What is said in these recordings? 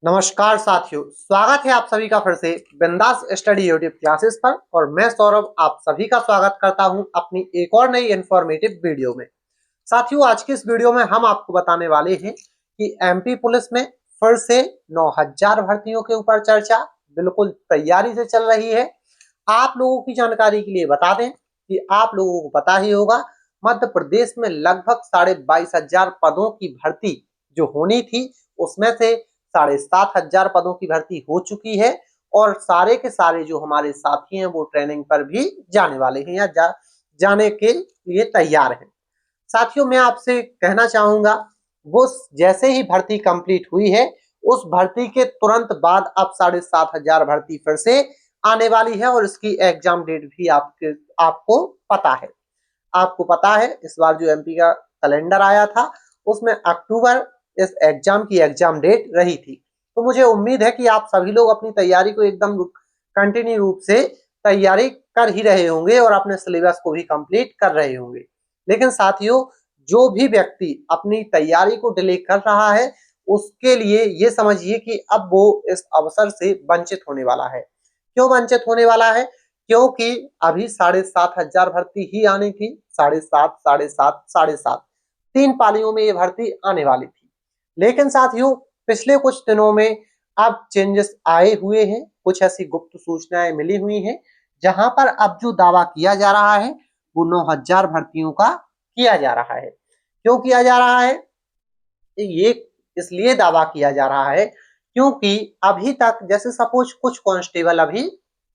नमस्कार साथियों, स्वागत है आप सभी का फिर से बिंदास स्टडी यूट्यूब क्लासेस पर। और मैं सौरभ आप सभी का स्वागत करता हूं अपनी एक और नई इंफॉर्मेटिव वीडियो में। साथियों, आज की इस वीडियो में हम आपको बताने वाले हैं कि एमपी पुलिस में फिर से 9000 भर्तियों के ऊपर चर्चा बिल्कुल तैयारी से चल रही है। आप लोगों की जानकारी के लिए बता दें कि आप लोगों को पता ही होगा, मध्य प्रदेश में लगभग 22,500 पदों की भर्ती जो होनी थी, उसमें से 7,500 पदों की भर्ती हो चुकी है। और सारे के सारे जो हमारे साथी हैं वो ट्रेनिंग पर भी जाने वाले हैं या जाने के लिए तैयार हैं। साथियों, मैं आपसे कहना चाहूंगा, वो जैसे ही भर्ती कंप्लीट हुई है, उस भर्ती के तुरंत बाद अब 7,500 भर्ती फिर से आने वाली है। और इसकी एग्जाम डेट भी आपको पता है। आपको पता है इस बार जो एमपी का कैलेंडर आया था, उसमें अक्टूबर इस एग्जाम की एग्जाम डेट रही थी। तो मुझे उम्मीद है कि आप सभी लोग अपनी तैयारी को एकदम कंटिन्यू रूप से तैयारी कर ही रहे होंगे और अपने सिलेबस को भी कंप्लीट कर रहे होंगे। लेकिन साथियों, जो भी व्यक्ति अपनी तैयारी को डिले कर रहा है, उसके लिए ये समझिए कि अब वो इस अवसर से वंचित होने वाला है। क्यों वंचित होने वाला है? क्योंकि अभी 7,500 भर्ती ही आनी थी। 7,500, 7,500, 7,500 तीन पालियों में ये भर्ती आने वाली थी। लेकिन साथियों, पिछले कुछ दिनों में अब चेंजेस आए हुए हैं। कुछ ऐसी गुप्त सूचनाएं मिली हुई हैं जहां पर अब जो दावा किया जा रहा है वो 9,000 भर्तियों का किया जा रहा है। क्यों किया जा रहा है? ये इसलिए दावा किया जा रहा है क्योंकि अभी तक जैसे सपोज कुछ कांस्टेबल अभी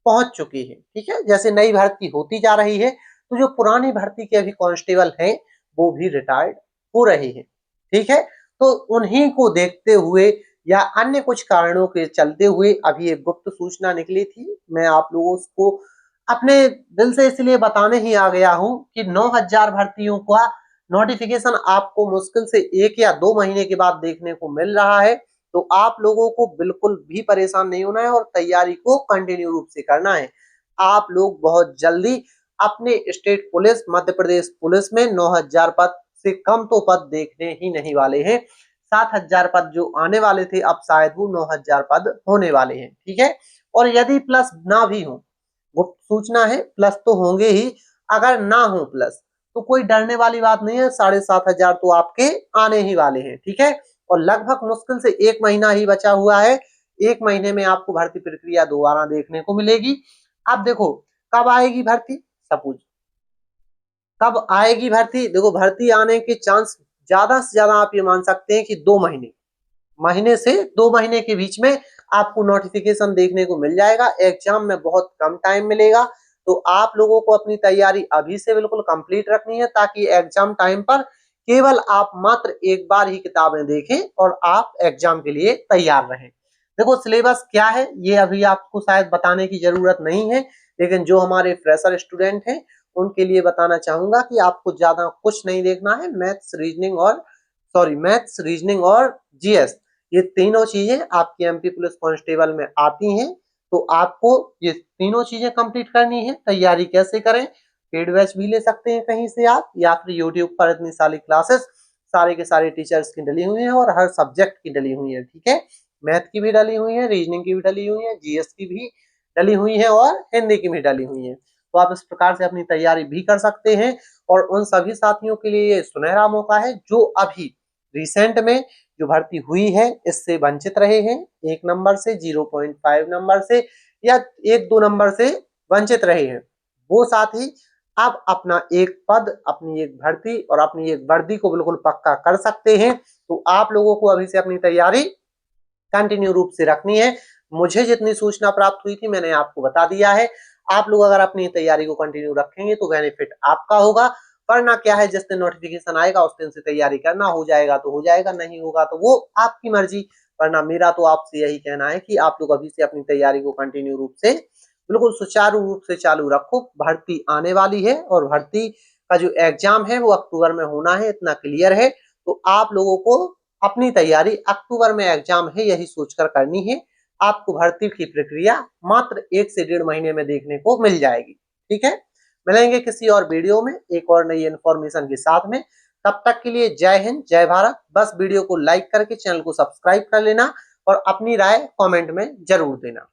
पहुंच चुके हैं, ठीक है, जैसे नई भर्ती होती जा रही है तो जो पुरानी भर्ती के अभी कांस्टेबल हैं वो भी रिटायर्ड हो रहे हैं, ठीक है। तो उन्हीं को देखते हुए या अन्य कुछ कारणों के चलते हुए अभी एक गुप्त सूचना निकली थी। मैं आप लोगों को अपने दिल से इसलिए बताने ही आ गया हूं कि 9,000 भर्तियों का नोटिफिकेशन आपको मुश्किल से 1 या 2 महीने के बाद देखने को मिल रहा है। तो आप लोगों को बिल्कुल भी परेशान नहीं होना है और तैयारी को कंटिन्यू रूप से करना है। आप लोग बहुत जल्दी अपने state police, Madhya Pradesh police में 9,000 पद से कम तो पद देखने ही नहीं वाले हैं। 7,000 पद जो आने वाले थे, अब शायद वो 9,000 पद होने वाले हैं, ठीक है। और यदि प्लस ना भी हो, गुप्त सूचना है, प्लस तो होंगे ही। अगर ना हो प्लस तो कोई डरने वाली बात नहीं है, 7,500 तो आपके आने ही वाले हैं, ठीक है। और लगभग मुश्किल से 1 महीना ही बचा हुआ है। 1 महीने में आपको भर्ती प्रक्रिया दोबारा देखने को मिलेगी। अब देखो, कब आएगी भर्ती? सपोज कब आएगी भर्ती? देखो, भर्ती आने के चांस ज्यादा से ज्यादा आप ये मान सकते हैं कि 2 महीने, महीने से 2 महीने के बीच में आपको नोटिफिकेशन देखने को मिल जाएगा। एग्जाम में बहुत कम टाइम मिलेगा। तो आप लोगों को अपनी तैयारी अभी से बिल्कुल कंप्लीट रखनी है ताकि एग्जाम टाइम पर केवल आप मात्र एक बार ही किताबें देखें और आप एग्जाम के लिए तैयार रहें। देखो, सिलेबस क्या है ये अभी आपको शायद बताने की जरूरत नहीं है, लेकिन जो हमारे फ्रेशर स्टूडेंट हैं उनके लिए बताना चाहूंगा कि आपको ज्यादा कुछ नहीं देखना है। मैथ्स, रीजनिंग और जीएस, ये तीनों चीजें आपकी एमपी पुलिस कांस्टेबल में आती हैं। तो आपको ये तीनों चीजें कंप्लीट करनी है। तैयारी कैसे करें? पेड बैच भी ले सकते हैं कहीं से आप, या फिर यूट्यूब पर इतनी सारी क्लासेस सारे के सारे टीचर्स की डली हुई हैं और हर सब्जेक्ट की डली हुई है, ठीक है। मैथ की भी डली हुई है, रीजनिंग की भी डली हुई है, जीएस की भी डली हुई है और हिंदी की भी डली हुई है। तो आप इस प्रकार से अपनी तैयारी भी कर सकते हैं। और उन सभी साथियों के लिए ये सुनहरा मौका है जो अभी रिसेंट में जो भर्ती हुई है इससे वंचित रहे हैं, 1 नंबर से, 0.5 नंबर से या 1-2 नंबर से वंचित रहे हैं। वो साथी अब अपना एक पद, अपनी एक भर्ती और अपनी एक वर्दी को बिल्कुल पक्का कर सकते हैं। तो आप लोगों को अभी से अपनी तैयारी कंटिन्यू रूप से रखनी है। मुझे जितनी सूचना प्राप्त हुई थी मैंने आपको बता दिया है। आप लोग अगर अपनी तैयारी को कंटिन्यू रखेंगे तो बेनिफिट आपका होगा। वरना क्या है, जिस दिन नोटिफिकेशन आएगा उस दिन से तैयारी करना, हो जाएगा तो हो जाएगा, नहीं होगा तो वो आपकी मर्जी। वरना मेरा तो आपसे यही कहना है कि आप लोग अभी से अपनी तैयारी को कंटिन्यू रूप से बिल्कुल सुचारू रूप से चालू रखो। भर्ती आने वाली है और भर्ती का जो एग्जाम है वो अक्टूबर में होना है, इतना क्लियर है। तो आप लोगों को अपनी तैयारी अक्टूबर में एग्जाम है यही सोचकर करनी है। आपको भर्ती की प्रक्रिया मात्र 1 से 1.5 महीने में देखने को मिल जाएगी, ठीक है। मिलेंगे किसी और वीडियो में एक और नई इन्फॉर्मेशन के साथ में। तब तक के लिए जय हिंद, जय भारत। बस वीडियो को लाइक करके चैनल को सब्सक्राइब कर लेना और अपनी राय कमेंट में जरूर देना।